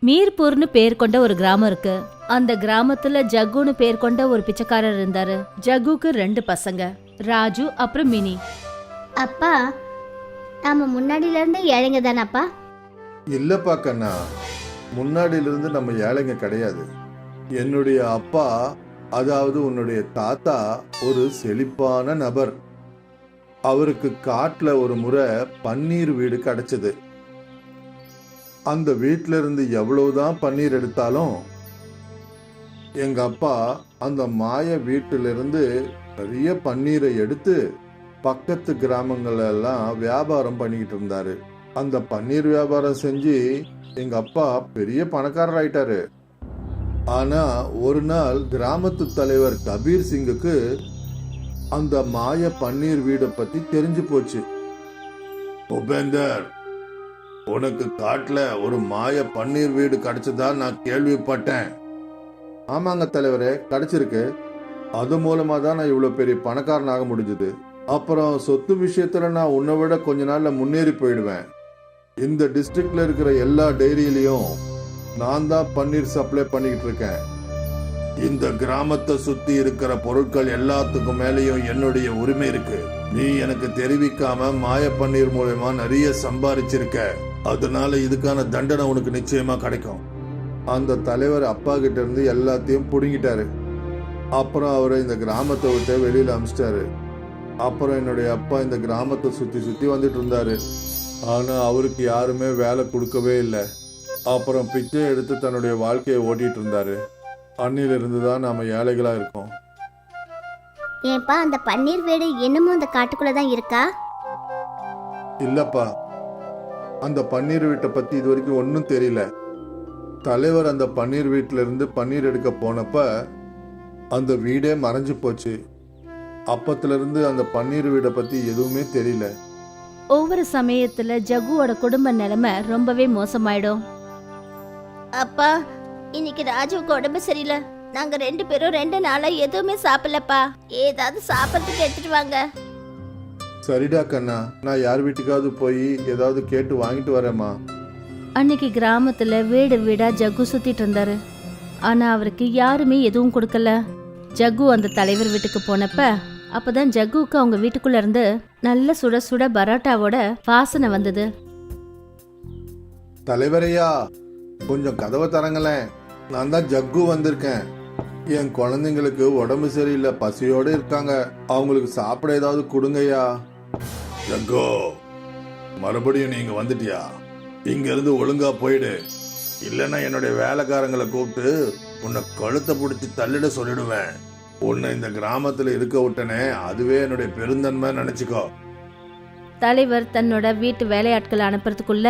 மீர்பூர்னு பேர் கொண்ட ஒரு கிராமம் இருக்கு. அந்த கிராமத்துல ஜக்குன்னு பேர் கொண்ட ஒரு பிச்சைக்காரர் இருந்தாரு. ஜக்குக்கு 2 பசங்க, ராஜு அப்புறம் மினி. அப்பா, நாம முன்னாடில இருந்து ஏழைங்க தானப்பா? இல்லப்பா கண்ணா, முன்னாடியிலிருந்து நம்ம ஏழைங்க கிடையாது. என்னுடைய அப்பா, அதாவது உன்னுடைய தாத்தா, ஒரு செழிப்பான நபர். அவருக்கு காட்டுல ஒரு முறை பன்னீர் வீடு கிடைச்சது. அந்த வீட்டில இருந்து எவ்வளவுதான் பன்னீர் எடுத்தாலும் எங்க அப்பா அந்த மாய வீட்டிலிருந்து நிறைய பன்னீரை எடுத்து பக்கத்து கிராமங்கள் எல்லாம் வியாபாரம் பண்ணிக்கிட்டு இருந்தாரு. அந்த பன்னீர் வியாபாரம் செஞ்சு எங்க அப்பா பெரிய பணக்காரர் ஆயிட்டாரு. ஆனா ஒரு நாள் கிராமத்து தலைவர் கபீர் சிங்குக்கு அந்த மாய பன்னீர் வீடை பத்தி தெரிஞ்சு போச்சு. உபேந்தர், உனக்கு காட்டுல ஒரு மாய பன்னீர் வீடு கிடைச்சதா நான் கேள்விப்பட்டேன். ஆமாங்க தலைவரே, கிடைச்சிருக்கு. அது மூலமா தான் நான் இவ்வளவு பெரிய பணக்காரனாக முடிஞ்சது. அப்புறம் சொத்து விஷயத்துல நான் உன்னை விட கொஞ்ச நாள்ல முன்னேறி போயிடுவேன். இந்த டிஸ்ட்ரிக்ட்ல இருக்கிற எல்லா டெய்ரியிலையும் நான் தான் பன்னீர் சப்ளை பண்ணிக்கிட்டு இருக்கேன். இந்த கிராமத்தை சுத்தி இருக்கிற பொருட்கள் எல்லாத்துக்கும் மேலேயும் என்னுடைய உரிமை இருக்கு. நீ எனக்கு தெரிவிக்காம மாய பன்னீர் மூலமா நிறைய சம்பாதிச்சிருக்க. அதனால இதுக்கான தண்டனை உனக்கு நிச்சயமா கிடைக்கும். அந்த தலைவர் அப்பா கிட்ட இருந்து எல்லாத்தையும் புடுங்கிட்டாரு. அப்புறம் அவரை இந்த கிராமத்தை விட்டு வெளியில அமிச்சிட்டாரு. அப்புறம் என்னுடைய அப்பா இந்த கிராமத்தை சுத்தி சுத்தி வந்துட்டு இருந்தாரு. ஆனா அவருக்கு யாருமே வேலை கொடுக்கவே இல்லை. அப்புறம் பிச்சை எடுத்து தன்னுடைய வாழ்க்கையை ஓட்டிட்டு இருந்தாரு. அன்னிலிருந்து தான் நாம ஏழைகளா இருக்கோம். ஏன்பா, அந்த பன்னீர் வீடு இன்னமும் அந்த காட்டுக்குள்ள தான் இருக்கா? இல்லப்பா, அந்த பன்னீர் வீட்டை பத்தி இது வரைக்கும் ஒன்றும் தெரியல. தலைவர் அந்த பன்னீர் வீட்டில இருந்து பன்னீர் எடுக்க போனப்ப அந்த வீடே மறைஞ்சு போச்சு. அப்பத்துல இருந்து அந்த பன்னீர் வீடை பத்தி எதுவுமே தெரியல. ஒவ்வொரு சமயத்துல ஜக்குவோட குடும்ப நிலைமை ரொம்பவே மோசமாயிடும். அப்பா, இன்னைக்கு ராஜுவுக்கு உடம்பு சரியில்லை. நாங்க 2 பேரும் 2 நாளா எதுவுமே சாப்பிடலப்பா. ஏதாவது சாப்பிட்றதுக்கு எடுத்துட்டு வாங்க. சரிடா கண்ணா, நான் யார் வீட்டுக்காவது போய் ஏதாவது கேட்டு வாங்கிட்டு வரேம்மா. அன்னைக்கு கிராமத்துல வீடு வீடா ஜக்கு சுத்திட்டு இருந்தாரு. ஆனா அவருக்கு யாருமே எதுவும் கொடுக்கல. ஜக்கு அந்த தலைவர் வீட்டுக்கு போனப்ப அப்பதான் ஜக்குவுக்கு அவங்க வீட்டுக்குள்ள இருந்து நல்ல சுட சுட பரோட்டாவோட வாசனை வந்தது. தலைவரையா, கொஞ்சம் கதவை தரங்களேன். நான் தான் ஜக்கு வந்திருக்கேன். என் குழந்தைங்களுக்கு உடம்பு சரியில்லை, பசியோட இருக்காங்க. அவங்களுக்கு சாப்பிட ஏதாவது கொடுங்கய்யா. ஜக்கோ, மறுபடியும் நீங்க வந்துட்டியா? இங்க இருந்து ஒழுங்கா போயிடு. இல்லைன்னா என்னுடைய வேலைக்காரங்களை கூப்பிட்டு உன்னை கழுத்தை பிடிச்சி தள்ளிட சொல்லிடுவேன். உன்னை இந்த கிராமத்துல இருக்க விட்டனே, அதுவே என்னுடைய பெருந்தன்மை நினைச்சுக்கோ. தலைவர் தன்னோட வீட்டு வேலையாட்களை அனுப்புறதுக்குள்ள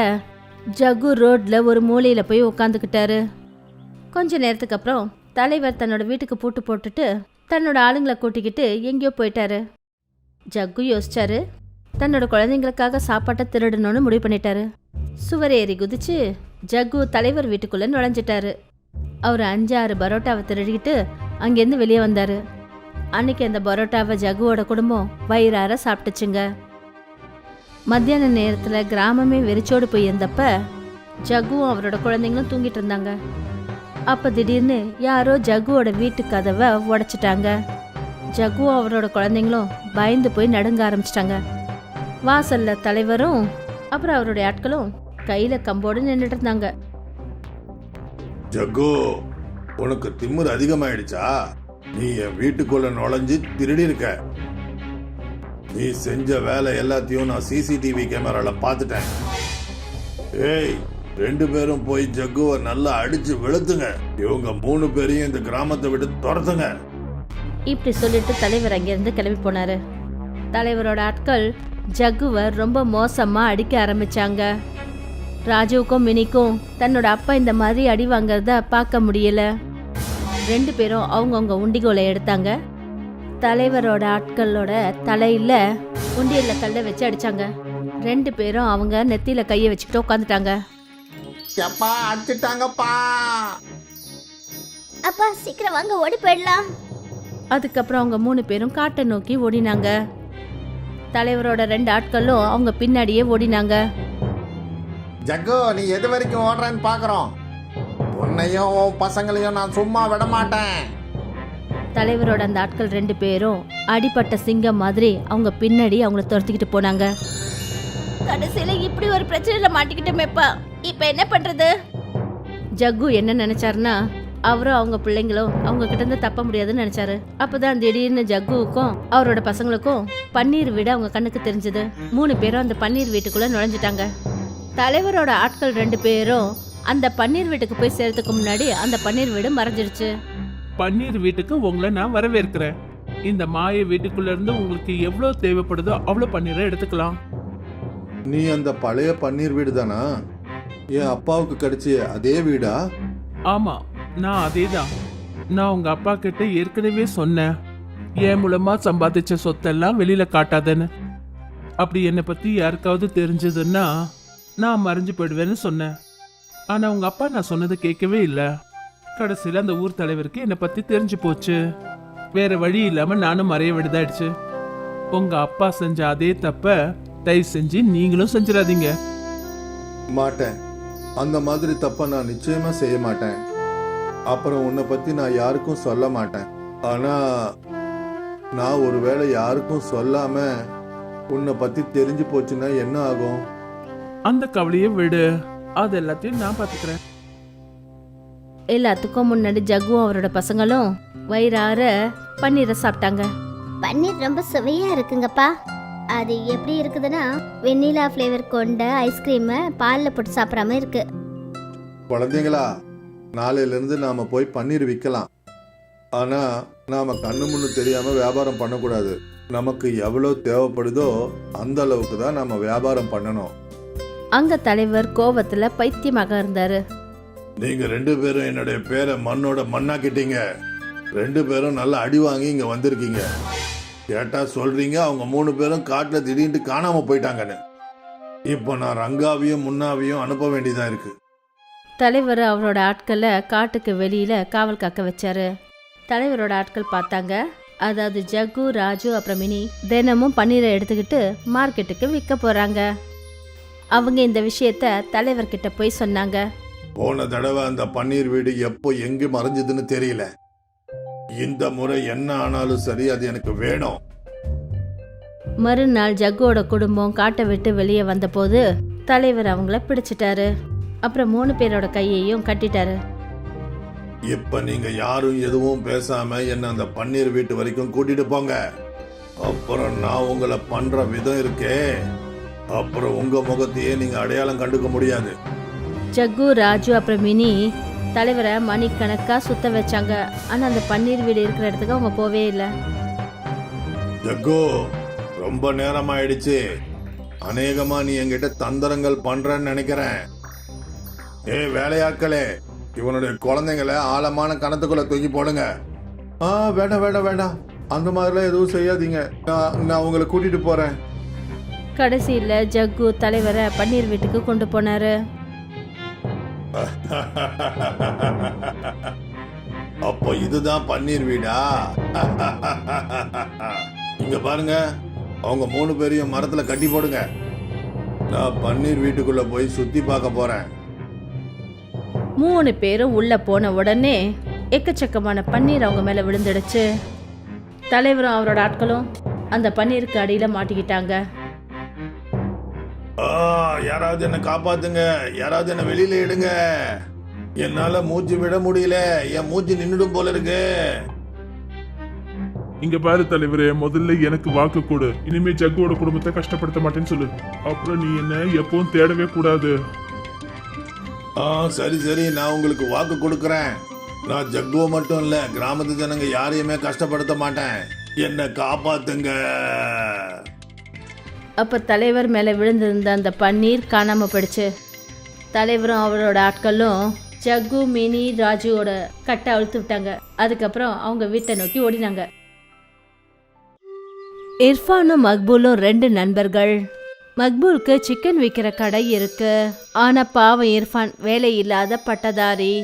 ஜக்கு ரோட்ல ஒரு மூலையில போய் உட்காந்துக்கிட்டாரு. கொஞ்ச நேரத்துக்கு அப்புறம் தலைவர் தன்னோட வீட்டுக்கு பூட்டு போட்டுட்டு தன்னோட ஆளுங்களை கூட்டிக்கிட்டு எங்கேயோ போயிட்டாரு. ஜக்கு யோசிச்சாரு, தன்னோட குழந்தைங்களுக்காக சாப்பாட்டை திருடணும்னு முடிவு பண்ணிட்டாரு. சுவர் ஏறி குதிச்சு ஜக்கு தலைவர் வீட்டுக்குள்ள நுழைஞ்சிட்டாரு. அவர் 5-6 பரோட்டாவை திருடிக்கிட்டு அங்கேருந்து வெளியே வந்தாரு. அன்னைக்கு அந்த பரோட்டாவை ஜக்குவோட குடும்பம் வயிறார சாப்பிட்டுச்சுங்க. மத்தியான நேரத்துல கிராமமே வெறிச்சோடு போய் இருந்தப்ப ஜக்குவும் அவரோட குழந்தைங்களும் தூங்கிட்டு இருந்தாங்க. அப்ப திடீர்னு யாரோ ஜக்குவோட வீட்டு கதவை உடைச்சிட்டாங்க. ஜக்குவும் அவரோட குழந்தைங்களும் பயந்து போய் நடுங்க ஆரம்பிச்சிட்டாங்க. வாசல்ல தலைவரும் அப்புறம் அவருடைய ஆட்களும் கையில கம்போடு நின்றுட்டு இருந்தாங்க. ஜக்கு, உனக்கு திமிரு அதிகமாயிடுச்சா? நீ என் வீட்டுக்குள்ள நுழைஞ்சு திருடி இருக்க. நீ செஞ்ச வேலை எல்லாத்தையும் நான் சிசிடிவி கேமரால பார்த்துட்டேன். ஏய், 2 பேரும் போய் ஜக்குவை நல்லா அடிச்சு வெளுத்துங்க. இவங்க 3 பேரையும் இந்த கிராமத்தை விட்டு துரத்துங்க. இப்படி சொல்லிட்டு தலைவர் அங்கிருந்து கிளம்பி போனாரு. தலைவரோட ஆட்கள் ஜக்குவை ரொம்ப மோசமா அடிக்க ஆரம்பிச்சாங்க. ராஜுவுக்கும் மினிக்கும் தன்னோட அப்பா இந்த மாதிரி அடி வாங்கறத பார்க்க முடியல. 2 பேரும் அவங்கவுங்க உண்டிகோலை எடுத்தாங்க. தலைவரோட ஆட்களோட தலையில உண்டியல்ல கல்லை வச்சு அடிச்சாங்க. 2 பேரும் அவங்க நெத்தியில கையை வச்சுக்கிட்டு உட்காந்துட்டாங்க. அப்பா, சீக்கிரம் வாங்க, ஓடி போயிடலாம். அதுக்கப்புறம் அவங்க 3 பேரும் காட்டை நோக்கி ஓடினாங்க. தலைவரோட 2 ஆட்களும் அவங்க பின்னாடியே ஓடினாங்க. ஜக்கு, நீ எது வரைக்கும் ஓடுறான்னு பாக்குறோம். உன்னையும் உன் பசங்களையும் நான் சும்மா விட மாட்டேன். தலைவரோட அந்த ஆட்கள் 2 பேரும் அடிபட்ட சிங்கம் மாதிரி அவங்க பின்னாடி அவங்கள துரத்திக்கிட்டு போனாங்க. கடைசியில இப்படி ஒரு பிரச்சனையில மாட்டிக்கிட்டோமேப்பா. இப்ப என்ன பண்றது? ஜக்கு என்ன நினைச்சாருன்னா, அவரும் அவங்க பிள்ளைங்களும் அவங்க கிட்ட இருந்து தப்ப முடியாதுன்னு நினைச்சாரு. அப்பதான் திடீர்னு ஜக்குவுக்கும் அவரோட பசங்களுக்கும் பன்னீர் வீடு அவங்க கண்ணுக்கு தெரிஞ்சது. 3 பேரும் அந்த பன்னீர் வீட்டுக்குள்ள நுழைஞ்சிட்டாங்க. தலைவரோட ஆட்கள் 2 பேரும் அந்த பன்னீர் வீட்டுக்கு போய் சேர்றதுக்கு முன்னாடி அந்த பன்னீர் வீடு மறைஞ்சிருச்சு. பன்னீர் வீட்டுக்கு உங்களை நான் வரவேற்கிறேன். இந்த மாய வீட்டுக்குள்ள இருந்து உங்களுக்கு எவ்வளவு தேவைப்படுதோ அவ்வளவு பன்னீரை எடுத்துக்கலாம். நீ அந்த பழைய பன்னீர் வீடு தானா? என் அப்பாவுக்கு கிடைச்ச அதே வீடா? ஆமா, நான் அதேதான். நான் உங்க அப்பா கிட்ட ஏற்கனவே சொன்னேன், என் மூலமா சம்பாதிச்ச சொத்தெல்லாம் வெளியில காட்டாதேன்னு. அப்படி என்னை பத்தி யாருக்காவது தெரிஞ்சதுன்னா நான் மறைஞ்சு போயிடுவேன்னு சொன்னேன். ஆனா உங்க அப்பா நான் சொன்னதை கேட்கவே இல்லை. கடைசியில் அந்த ஊர் தலைவருக்கு என்னை பத்தி தெரிஞ்சு போச்சு. வேற வழி இல்லாம நானும் மறைய விடுதாயிடுச்சு. உங்க அப்பா செஞ்ச அதே தப்ப தயவு செஞ்சு நீங்களும் செஞ்சிடாதீங்க. மாட்டேன். அந்த மாதிரி தப்ப நான் நிச்சயமா செய்ய மாட்டேன். அப்புறம் உன்னை பத்தி நான் யாருக்கும் சொல்ல மாட்டேன். ஆனா நான் ஒருவேளை யாருக்கும் சொல்லாம உன்னை பத்தி தெரிஞ்சு போச்சுன்னா என்ன ஆகும்? அந்த கவலையை விடு, அது எல்லாத்தையும் நான் பாத்துக்கிறேன். எல்லாத்துக்கும் முன்னாடி ஜக்குவும் அவரோட பசங்களும் வயிறார பன்னீரை சாப்பிட்டாங்க. பன்னீர் ரொம்ப சுவையா இருக்குங்கப்பா. அது எப்படி இருக்குதுன்னா வெண்ணிலா ஃப்ளேவர் கொண்ட ஐஸ்கிரீமை பாலில் போட்டு சாப்பிட்ற மாதிரி இருக்கு. குழந்தைங்களா, நாளையில இருந்து நாம போய் பன்னீர் விற்கலாம். ஆனா நாம கண்ணு முன்னு தெரியாம வியாபாரம் பண்ணக்கூடாது. நமக்கு எவ்வளவு தேவைப்படுதோ அந்த அளவுக்கு தான் நாம வியாபாரம் பண்ணணும். அங்க தலைவர் கோவத்துல பைத்தியமாக இருந்தாரு. நீங்க 2 பேரும் என்னுடைய பேரை மண்ணோட மண்ணாக்கிட்டீங்க. 2 பேரும் நல்லா அடி வாங்கி இங்க வந்திருக்கீங்க. கேட்டா சொல்றீங்க அவங்க 3 பேரும் காட்டுல திடீர்னு காணாம போயிட்டாங்கன்னு. இப்போ நான் ரங்காவையும் முன்னாவையும் அனுப்ப வேண்டியதா இருக்கு. தலைவர் அவரோட ஆட்களை காட்டுக்கு வெளியில காவல் காக்க வச்சாரு. தலைவரோட ஆட்கள் பார்த்தாங்க, அதாவது ஜக்கு, ராஜு அப்புறம் மினி தினமும் பன்னீரை எடுத்துக்கிட்டு மார்க்கெட்டுக்கு விற்க போறாங்க. அவங்க இந்த விஷயத்த தலைவர்கிட்ட போய் சொன்னாங்க. போன தடவை அந்த பன்னீர் வீடு எப்போ எங்க மறைஞ்சதுன்னு தெரியல. இந்த முறை என்ன ஆனாலும் சரி, அது எனக்கு வேணும். மறுநாள் ஜக்குவோட குடும்பம் காட்டை விட்டு வெளியே வந்தபோது தலைவர் அவங்கள பிடிச்சிட்டாரு. அப்புறம் 3 பேரோட கையையும் கட்டிட்டாரு. இப்ப நீங்க யாரும் எதுவும் பேசாம என்ன அந்த பன்னீர் வீட்டு வரைக்கும் கூட்டிட்டு போங்க. அப்புறம் நான் உங்களை பண்ற விதம் இருக்கே, அப்புறம் உங்க முகத்தையே நீங்க அடையாளம் கண்டுக்க முடியாது. ஜக்கு, ராஜு அப்புறம் மினி தலைவரை மணிக்கணக்கா சுத்த வச்சாங்க. ஆனா அந்த பன்னீர் வீடு இருக்கிற இடத்துக்கு அவங்க போவே இல்லை. ஜக்கு, ரொம்ப நேரம் ஆயிடுச்சு. அநேகமா நீ என்கிட்ட தந்திரங்கள் பண்றன்னு நினைக்கிறேன். வேலையாட்களே, இவனுடைய குழந்தைங்களை ஆழமான கணத்துக்குள்ள தூக்கி போடுங்க. வேண்டாம் வேண்டாம் வேண்டாம், அந்த மாதிரிலாம் எதுவும் செய்யாதீங்க. நான் உங்களை கூட்டிட்டு போறேன். கடைசியில ஜக்கு தலைவரை பன்னீர் வீட்டுக்கு கொண்டு போனாரு. அப்போ இதுதான் பன்னீர் வீடா? இங்க பாருங்க, அவங்க 3 பேரையும் மரத்துல கட்டி போடுங்க. நான் பன்னீர் வீட்டுக்குள்ள போய் சுத்தி பார்க்க போறேன். 3 பேரும் உள்ள போன உடனே எக்கச்சக்கமான பன்னீர் அவங்க மேல விழுந்துடுச்சு. தலைவரும் அவரோட ஆட்களும் அந்த பன்னீருக்கு அடியில மாட்டிக்கிட்டாங்க. யாராவது என்ன காப்பாத்துங்க, யாராவது என்ன வெளியில எடுங்க. என்னால மூச்சு விட முடியல, என் மூச்சு நின்னுடும் போல இருக்கு. இங்க பாரு தலைவரே, முதல்ல எனக்கு வாக்கு கொடு. இனிமே ஜக்குவோட குடும்பத்தை கஷ்டப்படுத்த மாட்டேன்னு சொல்லு. அப்புறம் நீ என்ன எப்பவும் தேடவே கூடாது. சரி சரி, நான் உங்களுக்கு வாக்கு கொடுக்கறேன். நான் ஜக்குவை மட்டும் இல்ல, கிராமத்து ஜனங்க யாரையுமே கஷ்டப்படுத்த மாட்டேன். என்ன காப்பாத்துங்க. அப்ப தலைவர் மேல விழுந்திருந்த அந்த பன்னீர் காணாம போயிடுச்சு. தலைவரும் அவரோட ஆட்களும் ஜக்கு, மினி, ராஜுவோட கட்டை அழுத்து விட்டாங்க. அதுக்கப்புறம் அவங்க வீட்டை நோக்கி ஓடினாங்க. இர்ஃபானும் மக்பூலும் 2 நண்பர்கள். மக்பூலுக்கு சிக்கன் விற்கிற கடை இருக்கு. ஆனா பாவம் இர்ஃபான் வேலை இல்லாத பட்டதாரி.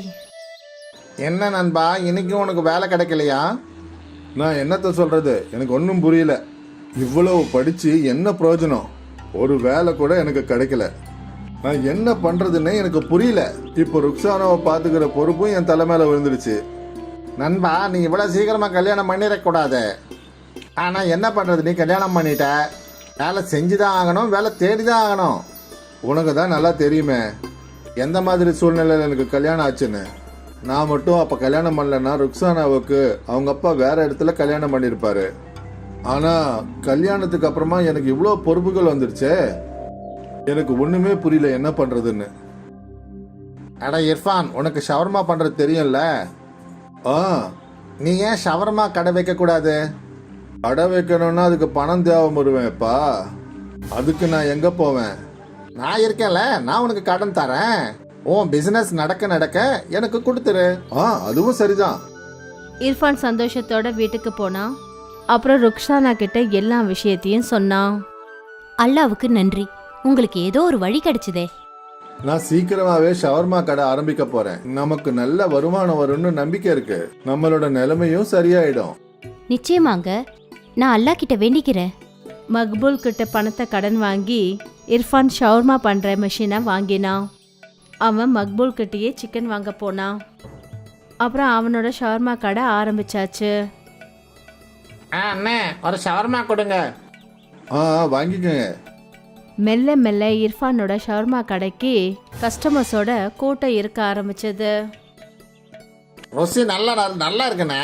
என்ன நண்பா, இன்னைக்கு உனக்கு வேலை கிடைக்கலையா? நான் என்னத்த சொல்றது, எனக்கு ஒன்றும் புரியல. இவ்வளவு படிச்சு என்ன பிரயோஜனம்? ஒரு வேலை கூட எனக்கு கிடைக்கல. நான் என்ன பண்றதுன்னு எனக்கு புரியல. இப்போ ருக்ஸானாவை பாத்துக்கிற பொறுப்பும் என் தலை மேல விழுந்துருச்சு. நண்பா, நீ இவ்வளவு சீக்கிரமா கல்யாணம் பண்ணிடக்கூடாது. ஆனா என்ன பண்றது, நீ கல்யாணம் பண்ணிட்ட. வேலை செஞ்சுதான் ஆகணும், வேலை தேடிதான் ஆகணும். உனக்கு தான் நல்லா தெரியுமே எந்த மாதிரி சூழ்நிலையில் எனக்கு கல்யாணம் ஆச்சுன்னு. நான் மட்டும் அப்போ கல்யாணம் பண்ணலன்னா ருக்ஸானாவுக்கு அவங்க அப்பா வேற இடத்துல கல்யாணம் பண்ணியிருப்பாரு. ஆனால் கல்யாணத்துக்கு அப்புறமா எனக்கு இவ்வளோ பொறுப்புகள் வந்துருச்சே, எனக்கு ஒன்றுமே புரியல என்ன பண்ணுறதுன்னு. அட இர்ஃபான், உனக்கு ஷவர்மா பண்ணுறது தெரியும்ல? ஆ, நீ ஏன் ஷவர்மா கடை வைக்கக்கூடாது? கடை வைக்கணும்னா அதுக்கு பணம் தேவைப்படுவேன்ப்பா. அதுக்கு நான் எங்கே போவேன்? நான் இருக்கேன்ல, நான் உனக்கு கடன் தரேன். உன் பிசினஸ் நடக்க நடக்க எனக்கு கொடுத்துரு. அதுவும் சரிதான். இர்ஃபான் சந்தோஷத்தோட வீட்டுக்கு போனான். அப்புறம் ருக்ஸானா கிட்ட எல்லா விஷயத்தையும் சொன்னான். அல்லாவுக்கு நன்றி, உங்களுக்கு ஏதோ ஒரு வழி கிடைச்சதே. நான் சீக்கிரமாவே ஷவர்மா கடை ஆரம்பிக்க போறேன். நமக்கு நல்ல வருமானம் வரும்னு நம்பிக்கை இருக்கு. நம்மளோட நிலைமையும் சரியாயிடும். நிச்சயமாங்க, நான் அல்லா கிட்ட வேண்டிக்கிறேன். மக்பூல் கிட்ட பணத்தை கடன் வாங்கி இர்ஃபான் ஷவர்மா பண்ற மிஷினை வாங்கினான். அவன் மக்பூல் கிட்டேயே சிக்கன் வாங்க போனான். அப்புறம் அவனோட ஷவர்மா கடை ஆரம்பிச்சாச்சு. அண்ணே, ஒரு ஷவர்மா கொடுங்க. வாங்கிக்கோங்க. மெல்ல மெல்ல இர்ஃபானோட ஷவர்மா கடைக்கு கஸ்டமர்ஸோட கூட்டம் இருக்க ஆரம்பிச்சது. ருசி நல்லா இருக்குண்ணே.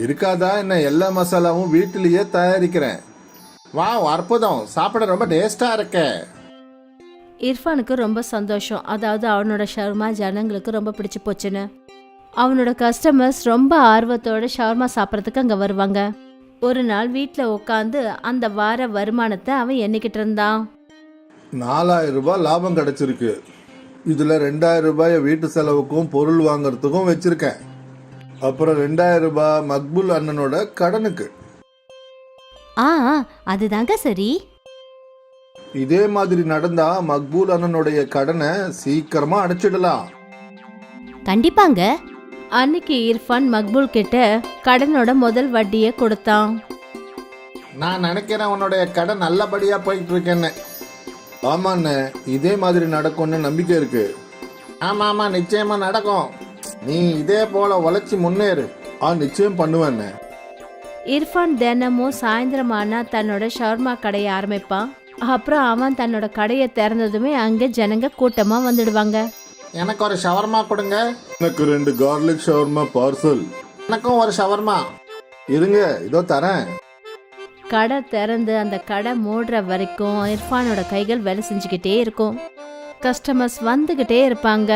இருக்காதா என்ன? எல்லா மசாலாவும் வீட்டிலேயே தயாரிக்கிறேன். வா, அற்புதம், சாப்பிட ரொம்ப டேஸ்டா இருக்கு. இர்ஃபானுக்கு ரொம்ப சந்தோஷம். அதாவது அவனோட ஷவர்மா ஜனங்களுக்கு ரொம்ப பிடிச்சு போச்சுன்னு. அவனோட கஸ்டமர்ஸ் ரொம்ப ஆர்வத்தோட ஷவர்மா சாப்பிட்றதுக்கு அங்கே வருவாங்க. ஒரு நாள் வீட்டில் உட்காந்து அந்த வார வருமானத்தை அவன் எண்ணிக்கிட்டு இருந்தான். 4000 ரூபாய் லாபம் கிடைச்சிருக்கு. இதுல 2000 ரூபாய வீட்டு செலவுக்கும் பொருள் வாங்கறதுக்கும் வச்சிருக்கேன். அப்புறம் 2000 ரூபாய் மக்பூல் அண்ணனோட கடனுக்கு. அதுதாங்க சரி. இதே மாதிரி நடந்தா மக்பூல் அண்ணனுடைய கடனை சீக்கிரமா அடைச்சிடலாம். கண்டிப்பாங்க. அன்னைக்கு இர்ஃபான் மக்பூல் கிட்ட கடனோட முதல் வட்டியை கொடுத்தான். நான் நினைக்கிறேன் உன்னுடைய கடன் நல்லபடியா போயிட்டு இருக்கேன்னு. ஆமாண்ணே, இதே மாதிரி நடக்கும்னு நம்பிக்கை இருக்கு. ஆமா, நிச்சயமா நடக்கும். நீ இதே போல உழைச்சி முன்னேறு. நிச்சயம் பண்ணுவேண்ணே. இர்ஃபான் தினமும் சாயந்தரமானா தன்னோட ஷவர்மா கடையை ஆரம்பிப்பான். அப்புறம் அவன் தன்னோட கடையை திறந்ததுமே அங்கே ஜனங்க கூட்டமா வந்துடுவாங்க. எனக்கு ஒரு ஷவர்மா கொடுங்க. எனக்கு 2 கார்லிக் ஷவர்மா பார்சல். எனக்கும் ஒரு ஷவர்மா. இருங்க, இதோ தரேன். கடை திறந்து அந்த கடை மூடுற வரைக்கும் இர்ஃபானோட கைகள் வேலை செஞ்சுக்கிட்டே இருக்கும். கஸ்டமர்ஸ் வந்துகிட்டே இருப்பாங்க.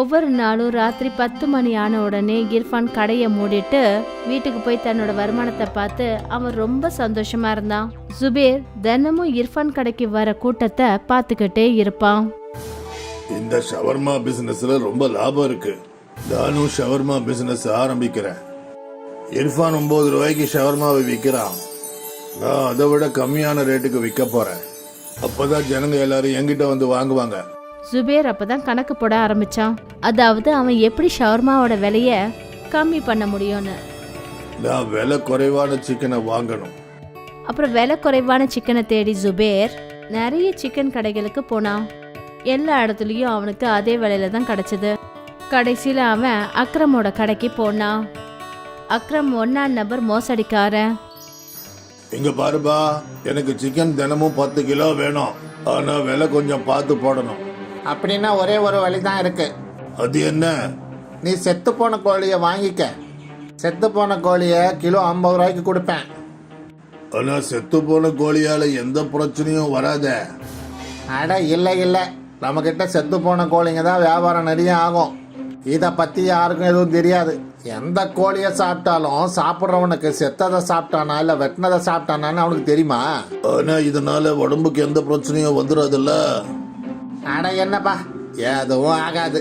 ஒவ்வொரு நாளும் ராத்திரி 10 மணி ஆன உடனே இர்ஃபான் கடையை மூடிட்டு வீட்டுக்கு போய் தன்னோட வருமானத்தை பார்த்து அவன் ரொம்ப சந்தோஷமா இருந்தான். ஜுபேர் தினமும் இர்ஃபான் கடைக்கு வர கூட்டத்தை பார்த்துக்கிட்டே இருப்பான். இந்த ஷவர்மா பிசினஸ்ல ரொம்ப லாபம் இருக்கு. நானும் ஷவர்மா பிசினஸ் ஆரம்பிக்கிறேன். இர்ஃபான் 9 ரூபாய்க்கு ஷவர்மாவை விற்கிறான். நான் அதை விட கம்மியான ரேட்டுக்கு விற்க போறேன். அப்பதான் ஜனங்க எல்லாரும் என்கிட்ட வந்து வாங்குவாங்க. ஜுபேர் அப்பதான் கணக்கு போட ஆரம்பிச்சான். அதாவது அவன் எப்படி ஷவர்மாவோட விலைய கம்மி பண்ண முடியும்னு. நான் விலை குறைவான சிக்கனை வாங்கணும். அப்புறம் விலை குறைவான சிக்கனை தேடி ஜுபேர் நிறைய சிக்கன் கடைகளுக்கு போனான். எல்லா இடத்துலயும் அவனுக்கு அதே விலையில தான் கிடைச்சது. கடைசியில அவன் அக்ரமோட கடைக்கு போனான். அக்ரம் 1ஆம் நபர் மோசடிக்காரன். இங்க பாருப்பா, எனக்கு சிக்கன் தினமும் 10 கிலோ வேணும். ஆனா விலை கொஞ்சம் பார்த்து போடணும். அப்படின்னா ஒரே ஒரு வழிதான் இருக்கு. அது என்ன? நீ செத்து போன கோழியை வாங்கிக்க. செத்து போன கோழியை கிலோ 50 ரூபாய்க்கு கொடுப்பேன். ஆனா செத்து போன கோழியால எந்த பிரச்சனையும் வராத. அட இல்லை, நம்ம கிட்ட செத்து போன கோழிங்க தான் வியாபாரம் நிறைய ஆகும். இதை பத்தி யாருக்கும் எதுவும் தெரியாது. எந்த கோழியை சாப்பிட்டாலும் சாப்பிட்றவனுக்கு செத்ததை சாப்பிட்டானா இல்ல வெட்டினதை சாப்பிட்டானான்னு அவனுக்கு தெரியுமா? ஆனா இதனால உடம்புக்கு எந்த பிரச்சனையும் வந்துடாதுல்ல. அட என்னப்பா, எதுவும் ஆகாது.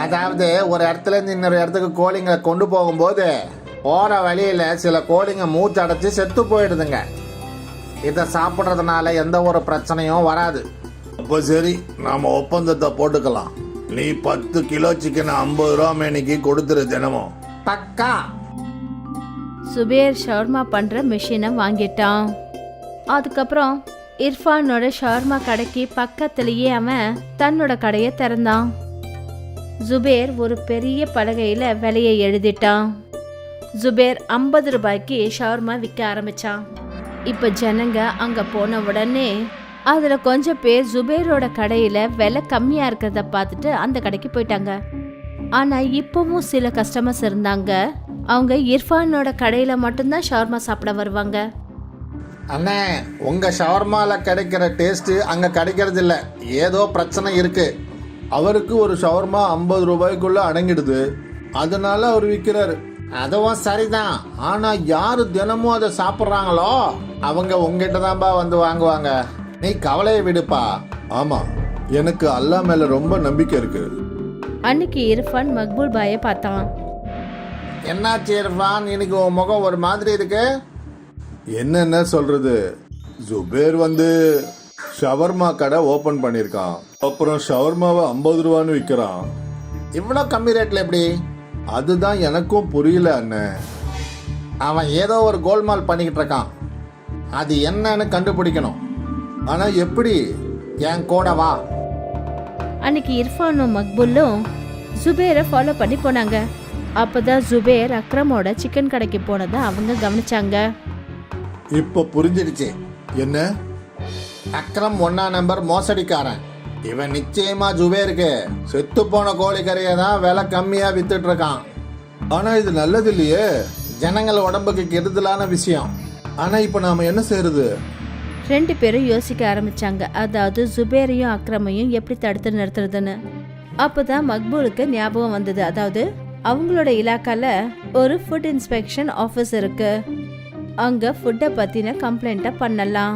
அதாவது ஒரு இடத்துல இருந்து இன்னொரு இடத்துக்கு கோழிங்களை கொண்டு போகும்போது போற வழியில சில கோழிங்க மூச்சடைச்சு செத்து போயிடுதுங்க. இதை சாப்பிட்றதுனால எந்த ஒரு பிரச்சனையும் வராது. அப்ப சரி, நாம ஒப்பந்தத்தை போட்டுக்கலாம். நீ 10 கிலோ சிக்கனை 50 ரூபா மேனிக்கு கொடுத்துரு தினமும். பக்கா. சுபேர் ஷவர்மா பண்ற மிஷினை வாங்கிட்டான். அதுக்கப்புறம் இர்ஃபானோட ஷவர்மா கடைக்கு பக்கத்துலயே அவன் தன்னோட கடையை திறந்தான். ஜுபேர் ஒரு பெரிய பலகையில விலையை எழுதிட்டான். ஜுபேர் 50 ரூபாய்க்கு ஷவர்மா விற்க ஆரம்பிச்சான். இப்ப ஜனங்க அங்க போன உடனே அதுல கொஞ்சம் பேர் ஜுபேரோட கடையில விலை கம்மியா இருக்கிறத பார்த்துட்டு அந்த கடைக்கு போயிட்டாங்க. ஆனா இப்பவும் சில கஸ்டமர்ஸ் இருந்தாங்க. அவங்க இர்ஃபானோட கடையில மட்டும்தான் ஷவர்மா சாப்பிட வருவாங்க. அண்ணே, உங்க ஷவர்மால கிடைக்கிற டேஸ்ட் அங்க கிடைக்கிறது இல்ல, ஏதோ பிரச்சனை இருக்கு. அவருக்கு ஒரு ஷவர்மா 50 ரூபாய்க்குள்ள அடங்கிடுது, அதனால அவர் விற்கிறாரு. அதுவும் சரிதான். ஆனா யாரு தினமும் அதை சாப்பிட்றாங்களோ அவங்க உங்ககிட்ட தான்பா வந்து வாங்குவாங்க. நீ கவலையை விடுப்பா. ஆமா, எனக்கு அல்லாஹ் மேல ரொம்ப நம்பிக்கை இருக்கு. அன்னைக்கு இர்ஃபான் மக்பூல் பாயை பார்த்தான். என்னாச்சு இர்ஃபான், இன்னைக்கு உன் முகம் ஒரு மாதிரி இருக்கு? என்னென்ன சொல்றது, ஜுபேர் வந்து ஷவர்மா கடை ஓபன் பண்ணியிருக்கான். அப்புறம் ஷவர்மாவை 50 ரூபான்னு விற்கிறான். இவ்வளோ கம்மி ரேட்ல எப்படி? அதுதான் எனக்கும் புரியல அண்ணன். அவன் ஏதோ ஒரு கோல்மால் பண்ணிக்கிட்டு இருக்கான். அது என்னன்னு கண்டுபிடிக்கணும். ஆனா எப்படி? என் கூட வா. அன்னைக்கு இர்ஃபானும் மக்பூலும் ஜுபேரை ஃபாலோ பண்ணி போனாங்க. அப்பதான் ஜுபேர் அக்ரமோட சிக்கன் கடைக்கு போனதை அவங்க கவனிச்சாங்க. இப்ப புரிஞ்சிடுச்சு. என்ன? அக்ரம் 1ஆம் நம்பர் மோசடிக்காரன். இவன் நிச்சயமா ஜுபேருக்கு செத்து போன கோழிக்கறியை தான் விலை கம்மியா வித்துட்டு இருக்கான். ஆனா இது நல்லது இல்லையே. ஜனங்கள் உடம்புக்கு கெடுதலான விஷயம். ஆனா இப்ப நாம என்ன செய்யறது? 2 பேரும் யோசிக்க ஆரம்பிச்சாங்க. அதாவது ஜுபேரையும் அக்ரமையும் எப்படி தடுத்து நிறுத்துறதுன்னு. அப்பதான் மக்பூலுக்கு ஞாபகம் வந்தது. அதாவது அவங்களோட இலாக்கால ஒரு ஃபுட் இன்ஸ்பெக்ஷன் ஆஃபீஸ் இருக்கு. அங்க ஃபுட்டை பத்தின கம்ப்ளைண்ட்டை பண்ணலாம்.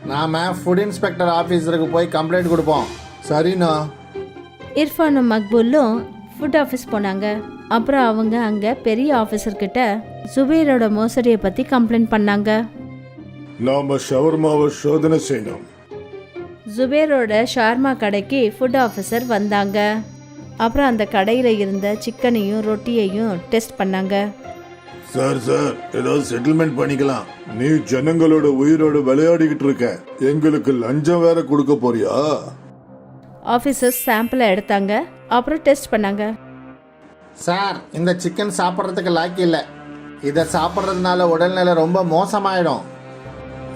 நாம ஃபுட் இன்ஸ்பெக்டர் ஆபீஸருக்கு போய் கம்ப்ளைண்ட் கொடுப்போம். சரிண்ணா. இர்ஃபானும் மக்பூலும் ஃபுட் ஆஃபீஸ் போனாங்க. அப்புறம் அவங்க அங்க பெரிய ஆஃபீஸர்கிட்ட ஜுபேரோட மோசடியை பத்தி கம்ப்ளைண்ட் பண்ணாங்க. நாம ஷவர்மாவை சோதனை செய்யணும். ஜுபேரோட ஷார்மா கடைக்கு ஃபுட் ஆஃபீஸர் வந்தாங்க. அப்புறம் அந்த கடையில் இருந்த சிக்கனையும் ரொட்டியையும் டெஸ்ட் பண்ணாங்க. சார் ஏதாவது செட்டில்மெண்ட் பண்ணிக்கலாம். நீ ஜனங்களோட உயிரோட விளையாடிக்கிட்டு இருக்க, எங்களுக்கு லஞ்சம் வேற கொடுக்க போறியா? ஆஃபீஸர்ஸ் சாம்பிளை எடுத்தாங்க. அப்புறம் டெஸ்ட் பண்ணாங்க. சார், இந்த சிக்கன் சாப்பிட்றதுக்கு லாக்கி இல்லை. இதை சாப்பிட்றதுனால உடல்நிலை ரொம்ப மோசமாயிடும்.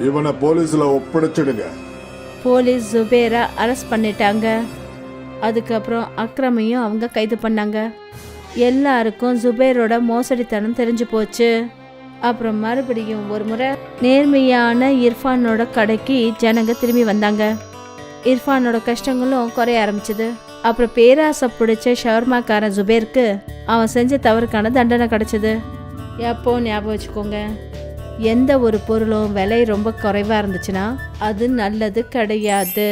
இவனை போலீஸ்ல ஒப்படைச்சிடுங்க. போலீஸ் ஜுபேரை அரெஸ்ட் பண்ணிட்டாங்க. அதுக்கப்புறம் அக்ரமையும் அவங்க கைது பண்ணாங்க. எல்லாருக்கும் ஜுபேரோட மோசடித்தனம் தெரிஞ்சு போச்சு. அப்புறம் மறுபடியும் ஒரு முறை நேர்மையான இர்ஃபானோட கடைக்கு ஜனங்க திரும்பி வந்தாங்க. இர்ஃபானோட கஷ்டங்களும் குறைய ஆரம்பிச்சது. அப்புறம் பேராசை பிடிச்ச ஷவர்மாக்காரன் ஜுபேருக்கு அவன் செஞ்ச தவறுக்கான தண்டனை கிடைச்சது. எப்போ ஞாபகம் வச்சுக்கோங்க, எந்த ஒரு பொருளும் விலை ரொம்ப குறைவா இருந்துச்சுன்னா அது நல்லது கிடையாது.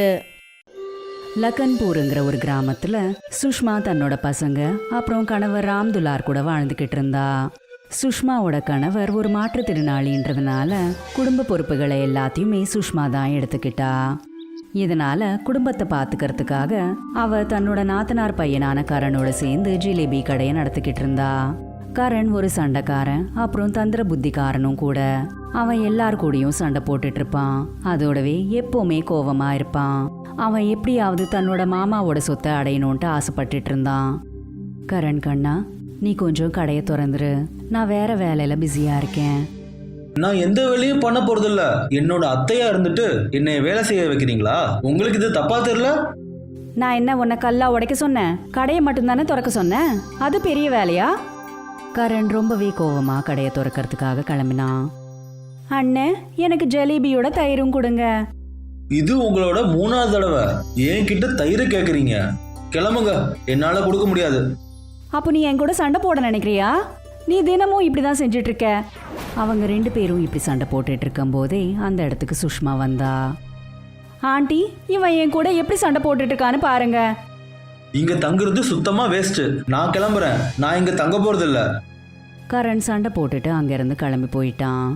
லக்கன்பூருங்கிற ஒரு கிராமத்துல சுஷ்மா தன்னோட பசங்க அப்புறம் கணவர் ராம்துலார் கூட வாழ்ந்துகிட்டு இருந்தா. சுஷ்மாவோட கணவர் ஒரு மாற்றுத்திறனாளின்றதுனால குடும்ப பொறுப்புகளை எல்லாத்தையுமே சுஷ்மா தான் எடுத்துக்கிட்டா. இதனால குடும்பத்தை பாத்துக்கிறதுக்காக அவ தன்னோட நாத்தனார் பையனான கரனோட சேர்ந்து ஜிலேபி கடையை நடத்திக்கிட்டு இருந்தா. கரண் ஒரு சண்டைக்காரன், அப்புறம் தந்திர புத்திக்காரனும் கூட. அவன் எல்லார் கூடயும் சண்டை போட்டுட்டு இருப்பான். அதோடவே எப்பவுமே கோவமா இருப்பான். அவன் எப்படியாவது தன்னோட மாமாவோட சொத்தை அடையணும்ட்டு ஆசைப்பட்டுட்டு இருந்தான். கரண் கண்ணா, நீ கொஞ்சம் கடையை திறந்துரு, நான் வேற வேலையில பிஸியா இருக்கேன். நான் எந்த வேலையும் பண்ண போறதில்ல. என்னோட அத்தையா இருந்துட்டு என்னை வேலை செய்ய வைக்கிறீங்களா? உங்களுக்கு இது தப்பா தெரியல? நான் என்ன உன்னை கல்லா உடைக்க சொன்னேன்? கடையை மட்டும்தானே திறக்க சொன்னேன், அது பெரிய வேலையா? கரண் ரொம்பவே கோவமா கடையை திறக்கிறதுக்காக கிளம்பினான். அண்ணே, எனக்கு ஜலேபியோட தயிரும் கொடுங்க. இது உங்களோட 3வது தடவை என்கிட்ட தயிர் கேக்குறீங்க. கிளம்புங்க, என்னால கொடுக்க முடியாது. அப்போ நீ என் கூட சண்டை போட நினைக்கிறியா? நீ தினமும் இப்படிதான் செஞ்சிட்டு இருக்க. அவங்க 2 பேரும் இப்படி சண்டை போட்டுட்டு இருக்கும் போதே அந்த இடத்துக்கு சுஷ்மா வந்தா. ஆண்டி, இவன் என் கூட எப்படி சண்டை போட்டுட்டு இருக்கான்னு பாருங்க. இங்க தங்குறது சுத்தமா வேஸ்ட். நான் கிளம்புறேன். நான் இங்க தங்க போறது இல்ல. கரண் சண்டை போட்டுட்டு அங்கிருந்து கிளம்பி போயிட்டான்.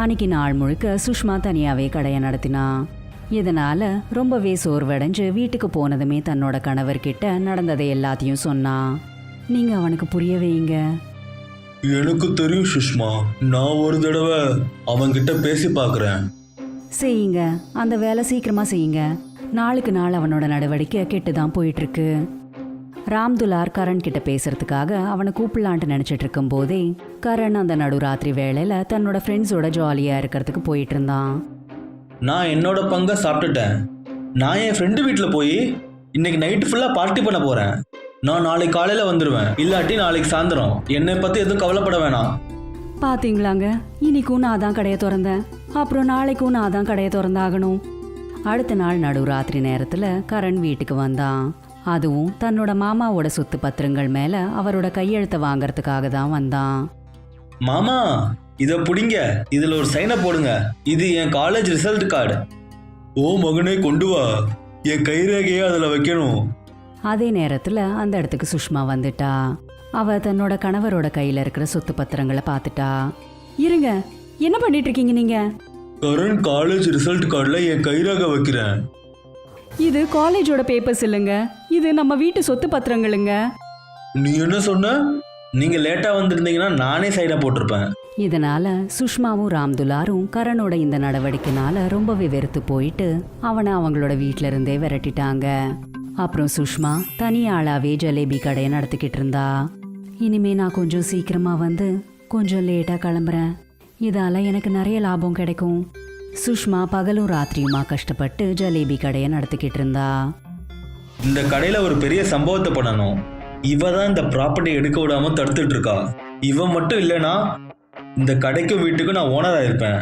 அன்னைக்கு நாள் முழுக்க சுஷ்மா தனியாவே கடையை நடத்தினான். இதனால ரொம்பவே சோர்வடைஞ்சு வீட்டுக்கு போனதுமே தன்னோட கணவர்கிட்ட நடந்ததை எல்லாத்தையும் சொன்னான். நீங்க அவனுக்கு புரிய வைங்க. எனக்கு தெரியும் சுஷ்மா, நான் ஒரு தடவை அவன்கிட்ட பேசி பாக்குறேன். செய்யுங்க, அந்த வேலை சீக்கிரமா செய்யுங்க. நாளுக்கு நாள் அவனோட நடவடிக்கை கெட்டுதான் போயிட்டு இருக்கு. ராம்துலார் கரண் கிட்ட பேசுறதுக்காக அவனை கூப்பிடலான்ட்டு நினைச்சிட்டு இருக்கும் போதே கரண் அந்த நடுராத்திரி வேளையில தன்னோட ஃப்ரெண்ட்ஸோட ஜாலியா இருக்கிறதுக்கு போயிட்டு இருந்தான். நான் என்னோட பங்கை சாப்பிட்டுட்டேன். நான் என் ஃப்ரெண்டு வீட்டில் போய் இன்னைக்கு நைட்டு ஃபுல்லாக பார்ட்டி பண்ண போகிறேன். நான் நாளைக்கு காலையில் வந்துடுவேன், இல்லாட்டி நாளைக்கு சாயந்தரம். என்னை பற்றி எதுவும் கவலைப்பட வேணாம். பாத்தீங்களாங்க, இன்னைக்கும் நான் தான் கடையை திறந்தேன், அப்புறம் நாளைக்கும் நான் தான் கடையை திறந்தாகணும். அடுத்த நாள் நடுராத்திரி நேரத்துல கரண் வீட்டுக்கு வந்தான். அதுவும் தன்னோட மாமாவோட சொத்து பத்திரங்கள் மேல அவரோட கையெழுத்தை வாங்கறதுக்காக தான் வந்தான். மாமா, இதை பிடிங்க, இதில் ஒரு சைனை போடுங்க. இது என் காலேஜ் ரிசல்ட் கார்டு. ஓ மகனே, கொண்டு வா, என் கைரேகையை அதில் வைக்கணும். அதே நேரத்துல அந்த இடத்துக்கு சுஷ்மா வந்துட்டா. அவ தன்னோட கணவரோட கையில இருக்கிற சொத்து பத்திரங்களை பார்த்துட்டா. இருங்க, என்ன பண்ணிட்டு இருக்கீங்க நீங்க? கரண் காலேஜ் ரிசல்ட் கார்டில் என் கைரேகை வைக்கிறேன். இது காலேஜோட பேப்பர்ஸ் இல்லைங்க, இது நம்ம வீட்டு சொத்து பத்திரங்களுங்க. நீ என்ன சொன்ன? நீங்கள் லேட்டாக வந்திருந்தீங்கன்னா நானே சைடாக போட்டிருப்பேன். இதனால சுஷ்மாவும் ராம்துலாரும் கரணோட இந்த நடவடிக்கைனால ரொம்பவே வெறுத்து போயிட்டு அவனை அவங்களோட வீட்ல இருந்தே விரட்டிட்டாங்க. அப்புறம் சுஷ்மா தனியாளாவே ஜலேபி கடையை நடத்திக்கிட்டு இருந்தா. இனிமே நான் கொஞ்சம் சீக்கிரமா வந்து கொஞ்சம் லேட்டா கிளம்புறேன், இதால எனக்கு நிறைய லாபம் கிடைக்கும். சுஷ்மா பகலும் ராத்திரியுமா கஷ்டப்பட்டு ஜலேபி கடையை நடத்திக்கிட்டு இருந்தா. இந்த கடையில் ஒரு பெரிய சம்பவத்தை பண்ணணும். இவ தான் இந்த ப்ராப்பர்ட்டி எடுக்க விடாம தடுத்துட்டு இருக்கா. இவன் மட்டும் இல்லைன்னா இந்த கடைக்கும் வீட்டுக்கும் நான் ஓனராக இருப்பேன்.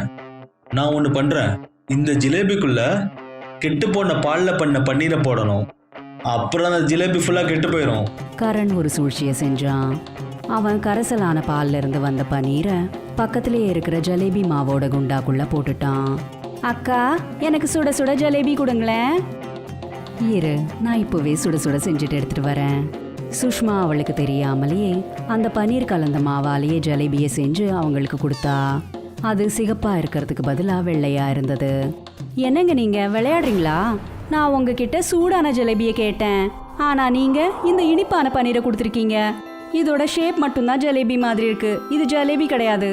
நான் ஒன்று பண்ணுறேன், இந்த ஜிலேபிக்குள்ள கெட்டு போன பாலில் பண்ண பன்னீரை போடணும். அப்புறம் அந்த ஜிலேபி ஃபுல்லாக கெட்டு போயிடும். கரண் ஒரு சூழ்ச்சியை செஞ்சான். அவன் கரைசலான பால்ல இருந்து வந்த பன்னீரை பக்கத்திலேயே இருக்கிற ஜலேபி மாவோட குண்டாக்குள்ள போட்டுட்டான். அக்கா, எனக்கு சுட சுட ஜலேபி கொடுங்களேன். இரு, நான் இப்போவே சுட சுட செஞ்சுட்டு எடுத்துட்டு வரேன். சுஷ்மா அவளுக்கு தெரியாமலேயே அந்த பன்னீர் கலந்த மாவாலேயே ஜலேபியை செஞ்சு அவங்களுக்கு கொடுத்தா. அது சிகப்பா இருக்கிறதுக்கு பதிலா வெள்ளையா இருந்தது. என்னங்க நீங்க விளையாடுறீங்களா? நான் உங்ககிட்ட சூடான ஜலேபியை கேட்டேன், ஆனா நீங்க இந்த இனிப்பான பன்னீரை கொடுத்துருக்கீங்க. இதோட ஷேப் மட்டும்தான் ஜலேபி மாதிரி இருக்கு, இது ஜலேபி கிடையாது.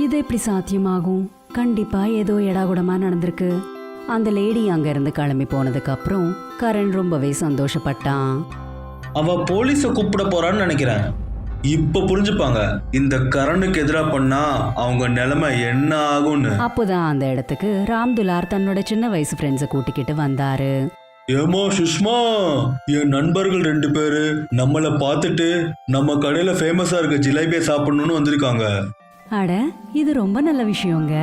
இது எப்படி சாத்தியமாகும்? கண்டிப்பா ஏதோ எடாகுடமா நடந்திருக்கு. அந்த லேடி அங்க இருந்து கிளம்பி போனதுக்கு அப்புறம் கரண் ரொம்பவே சந்தோஷப்பட்டான். அவ போலீஸை கூப்பிட போறான்னு நினைக்கிறேன். இப்ப புரிஞ்சுப்பாங்க இந்த கரணுக்கு எதிராக பண்ணா அவங்க நிலைமை என்ன ஆகும்னு. அப்போதான் அந்த இடத்துக்கு ராம்துலார் தன்னோட சின்ன வயசு ஃப்ரெண்ட்ஸை கூட்டிக்கிட்டு வந்தாரு. ஏமா சுஷ்மா, என் நண்பர்கள் 2 பேரு நம்மளை பார்த்துட்டு நம்ம கடையில ஃபேமஸா இருக்க ஜிலேபியை சாப்பிடணும்னு வந்திருக்காங்க. அட, இது ரொம்ப நல்ல விஷயங்க.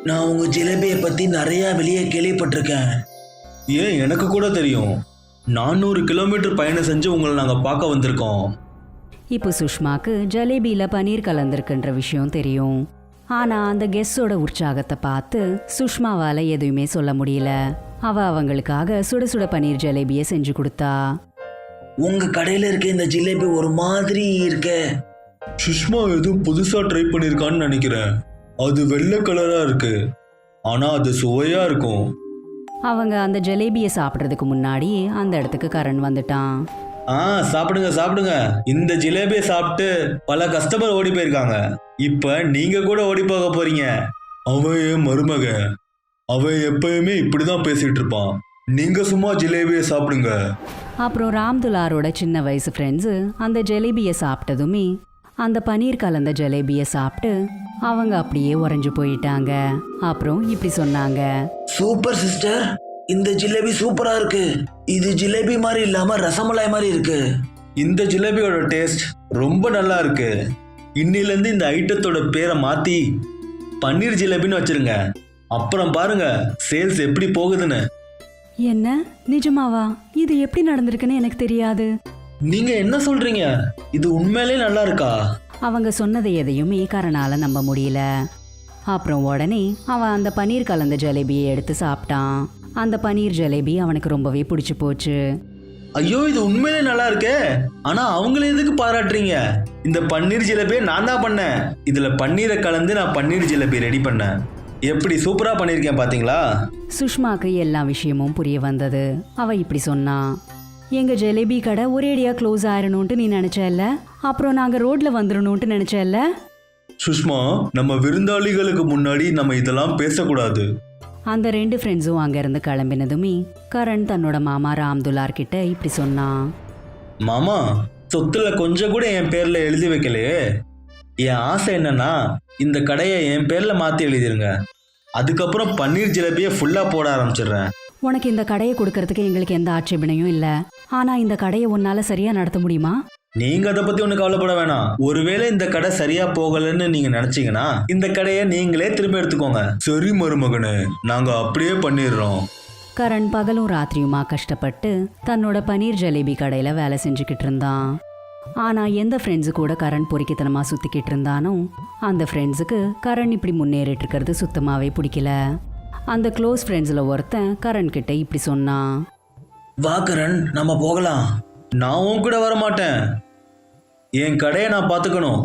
நான் உங்க ஜிலேபியை பத்தி நிறைய வெளியே கேள்விப்பட்டிருக்கேன். ஏன், எனக்கு கூட தெரியும். 400 கிலோமீட்டர் பயணம் செஞ்சு உங்களை நாங்க பார்க்க வந்திருக்கோம். இப்போ சுஷ்மாக்கு ஜலேபியில பன்னீர் கலந்திருக்குன்ற விஷயம் தெரியும். ஆனா அந்த கெஸ்ஸோட உற்சாகத்தை பார்த்து சுஷ்மாவால எதுவுமே சொல்ல முடியல. அவ அவங்களுக்காக சுட சுட பன்னீர் ஜலேபியை செஞ்சு கொடுத்தா. உங்க கடையில இருக்க இந்த ஜிலேபி ஒரு மாதிரி இருக்கே. சுஷ்மா எதுவும் புதுசா ட்ரை பண்ணிருக்கான்னு நினைக்கிறேன். அது வெள்ளை கலரா இருக்கு, ஆனா அது சுவையா இருக்கும். அவங்க அந்த ஜலேபியை சாப்பிட்றதுக்கு முன்னாடி அந்த இடத்துக்கு கரண் வந்துட்டான். சாப்பிடுங்க சாப்பிடுங்க. இந்த ஜிலேபியை சாப்பிட்டு பல கஸ்டமர் ஓடி போயிருக்காங்க. இப்ப நீங்க கூட ஓடி போக போறீங்க. அவன் என் மருமக, அவன் எப்பயுமே இப்படிதான் பேசிட்டு இருப்பான். நீங்க சும்மா ஜிலேபியை சாப்பிடுங்க. அப்புறம் ராம்துலாரோட சின்ன வயசு ஃப்ரெண்ட்ஸு அந்த ஜலேபியை சாப்பிட்டதுமே அந்த பன்னீர் கலந்த ஜலேபியை சாப்பிட்டு அவங்க அப்படியே உறைஞ்சு போயிட்டாங்க. அப்புறம் இப்படி சொன்னாங்க, சூப்பர் சிஸ்டர், இந்த ஜிலேபி சூப்பரா இருக்கு. இது ஜிலேபி மாதிரி இல்லாம ரசமலாய் மாதிரி இருக்கு. இந்த ஜிலேபியோட டேஸ்ட் ரொம்ப நல்லா இருக்கு. இன்னில இருந்து இந்த ஐட்டத்தோட பேரை மாத்தி பன்னீர் ஜிலேபின்னு வச்சிருங்க. அப்புறம் பாருங்க சேல்ஸ் எப்படி போகுதுன்னு. என்ன, நிஜமாவா? இது எப்படி நடந்திருக்குன்னு எனக்கு தெரியாது. நீங்க என்ன சொல்றீங்க? இது உண்மையிலே நல்லா இருக்கா? அவங்க சொன்னதை எதையுமே கரனால நம்ப முடியல. அப்புறம் உடனே அவன் அந்த பன்னீர் கலந்த ஜலேபியை எடுத்து சாப்பிட்டான். அந்த பன்னீர் ஜலேபி அவனுக்கு ரொம்பவே பிடிச்சு போச்சு. ஐயோ, இது உண்மையிலே நல்லா இருக்கே. ஆனா அவங்கள எதுக்கு பாராட்டுறீங்க? இந்த பன்னீர் ஜிலேபியை நான் தான் பண்ணேன். இதுல பன்னீரை கலந்து நான் பன்னீர் ஜிலேபி ரெடி பண்ணேன். எப்படி சூப்பரா பண்ணிருக்கேன் பாத்தீங்களா? சுஷ்மாக்கு எல்லா விஷயமும் புரிய வந்தது. அவ இப்படி சொன்னா, எங்க ஜலேபி கடை ஒரேடியா க்ளோஸ் ஆயிரணும்ட்டு நீ நினைச்சல, அப்புறம் நாங்க ரோட்ல வந்துடணும்ட்டு நினைச்சல. சுஷ்மா, நம்ம விருந்தாளிகளுக்கு முன்னாடி நம்ம இதெல்லாம் பேசக்கூடாது. அந்த 2 ஃப்ரெண்ட்ஸும் அங்கேருந்து கிளம்பினதுமே கரண் தன்னோட மாமா ராம்துலார் கிட்ட இப்படி சொன்னான். மாமா, சொத்துல கொஞ்சம் கூட என் பேர்ல எழுதி வைக்கலையே. என் ஆசை என்னன்னா இந்த கடையை என் பேர்ல மாத்தி எழுதிருங்க. அதுக்கப்புறம் பன்னீர் ஜிலேபியை ஃபுல்லா போட ஆரம்பிச்சிடுறேன். உனக்கு இந்த கடையை கொடுக்கறதுக்கு எங்களுக்கு எந்த ஆட்சேபனையும் இல்லை. ஆனால் இந்த கடையை உன்னால சரியா நடத்த முடியுமா? நீங்க அதை பத்தி ஒண்ணு கவலைப்பட வேணாம். ஒருவேளை இந்த கடை சரியா போகலன்னு நீங்க நினைச்சீங்கன்னா இந்த கடையை நீங்களே திரும்ப எடுத்துக்கோங்க. சரி மருமகனே, நாங்க அப்படியே பண்ணிடுறோம். கரண் பகலும் ராத்திரியுமா கஷ்டப்பட்டு தன்னோட பன்னீர் ஜலேபி கடையில் வேலை செஞ்சுக்கிட்டு இருந்தான். ஆனால் எந்த ஃப்ரெண்ட்ஸு கூட கரண் பொறுக்கித்தனமாக சுற்றிக்கிட்டு இருந்தானோ அந்த ஃப்ரெண்ட்ஸுக்கு கரண் இப்படி முன்னேறிட்டு இருக்கிறது சுத்தமாகவே பிடிக்கல. அந்த க்ளோஸ் ஃப்ரெண்ட்ஸில் ஒருத்தன் கரண் கிட்ட இப்படி சொன்னான். வா கரண், நம்ம போகலாம். நான் உன் கூட வர மாட்டேன். என் கடையை நான் பார்த்துக்கணும்.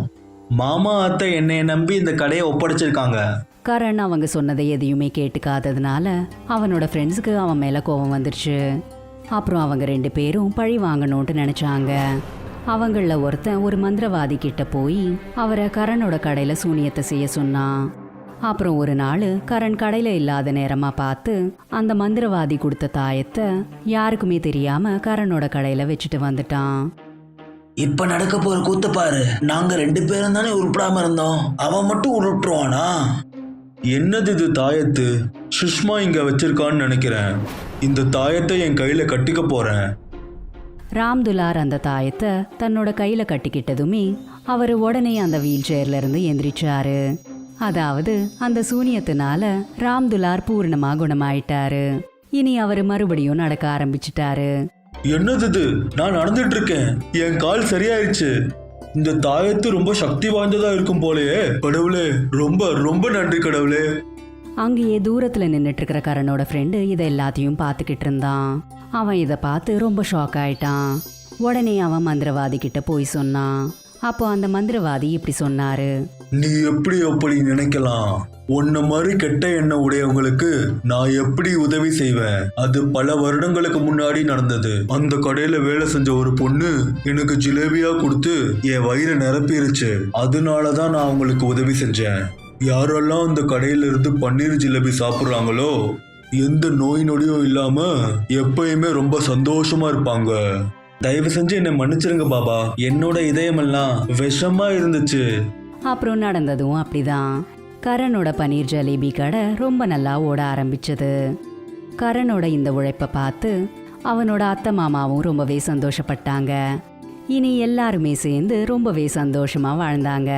மாமா அத்தை என்னைய நம்பி இந்த கடையை ஒப்படைச்சிருக்காங்க. கரண் அவங்க சொன்னதை எதையுமே கேட்டுக்காததுனால அவனோட ஃப்ரெண்ட்ஸுக்கு அவன் மேலே கோபம் வந்துருச்சு. அப்புறம் அவங்க 2 பேரும் பழி வாங்கணும்ட்டு நினச்சாங்க. அவங்களில் ஒருத்தன் ஒரு மந்திரவாதி கிட்ட போய் அவரை கரணோட கடையில் சூனியத்தை செய்ய சொன்னான். அப்புறம் ஒரு நாள் கரண் கடையில் இல்லாத நேரமாக பார்த்து அந்த மந்திரவாதி கொடுத்த தாயத்தை யாருக்குமே தெரியாமல் கரணோட கடையில் வச்சுட்டு வந்துட்டான். இப்ப நடக்க போற கூத்த பாரு. நாங்க 2 பேரும் தானே உருப்படாம இருந்தோம், அவன் மட்டும் உருட்டுவானா? என்னது இது தாயத்து? சுஷ்மா இங்க வச்சிருக்கான்னு நினைக்கிறேன். இந்த தாயத்தை என் கையில கட்டிக்க போறேன். ராம்துலார் அந்த தாயத்தை தன்னோட கையில் கட்டிக்கிட்டதுமே அவர் உடனே அந்த வீல் சேர்ல இருந்து எந்திரிச்சாரு. அதாவது அந்த சூனியத்தினால ராம்துலார் பூர்ணமாக குணமாயிட்டாரு. இனி அவர் மறுபடியும் நடக்க ஆரம்பிச்சிட்டாரு. என்னது இது? நான் நடந்துட்டு இருக்கேன், என் கால் சரியாயிருச்சு. இந்த தாயத்து ரொம்ப சக்தி வாய்ந்ததா இருக்கும் போலயே. கடவுளே, ரொம்ப ரொம்ப நன்றி கடவுளே. அங்கேயே தூரத்துல நின்றுட்டு இருக்கிற கரணோட ஃப்ரெண்டு இதை எல்லாத்தையும் பார்த்துக்கிட்டு இருந்தான். அவன் இதை பார்த்து ரொம்ப ஷாக் ஆயிட்டான். உடனே அவன் மந்திரவாதி கிட்ட போய் சொன்னான். அப்போ அந்த மந்திரவாதி இப்படி சொன்னாரு. நீ எப்படி அப்படி நினைக்கலாம்? உன்ன மாதிரி கெட்ட எண்ணம் உடையவங்களுக்கு நான் எப்படி உதவி செய்வேன்? அது பல வருடங்களுக்கு முன்னாடி நடந்தது. அந்த கடையில வேலை செஞ்ச ஒரு பொண்ணு எனக்கு ஜிலேபியா கொடுத்து என் வயிறை நிரப்பிருச்சு. அதனாலதான் நான் அவங்களுக்கு உதவி செஞ்சேன். யாரெல்லாம் அந்த கடையில இருந்து பன்னீர் ஜிலேபி சாப்பிடுறாங்களோ எந்த நோய் நொடியும் இல்லாம எப்பயுமே ரொம்ப சந்தோஷமா இருப்பாங்க. தயவு செஞ்சு என்னை மன்னிச்சிருங்க பாபா. என்னோட இதயமெல்லாம் விஷமா இருந்துச்சு. அப்புறம் நடந்ததும் அப்படிதான். கரணோட பன்னீர் ஜலேபி கடை ரொம்ப நல்லா ஓட ஆரம்பிச்சது. கரணோட இந்த உழைப்பை பார்த்து அவனோட அத்தை மாமாவும் ரொம்பவே சந்தோஷப்பட்டாங்க. இனி எல்லாருமே சேர்ந்து ரொம்பவே சந்தோஷமா வாழ்ந்தாங்க.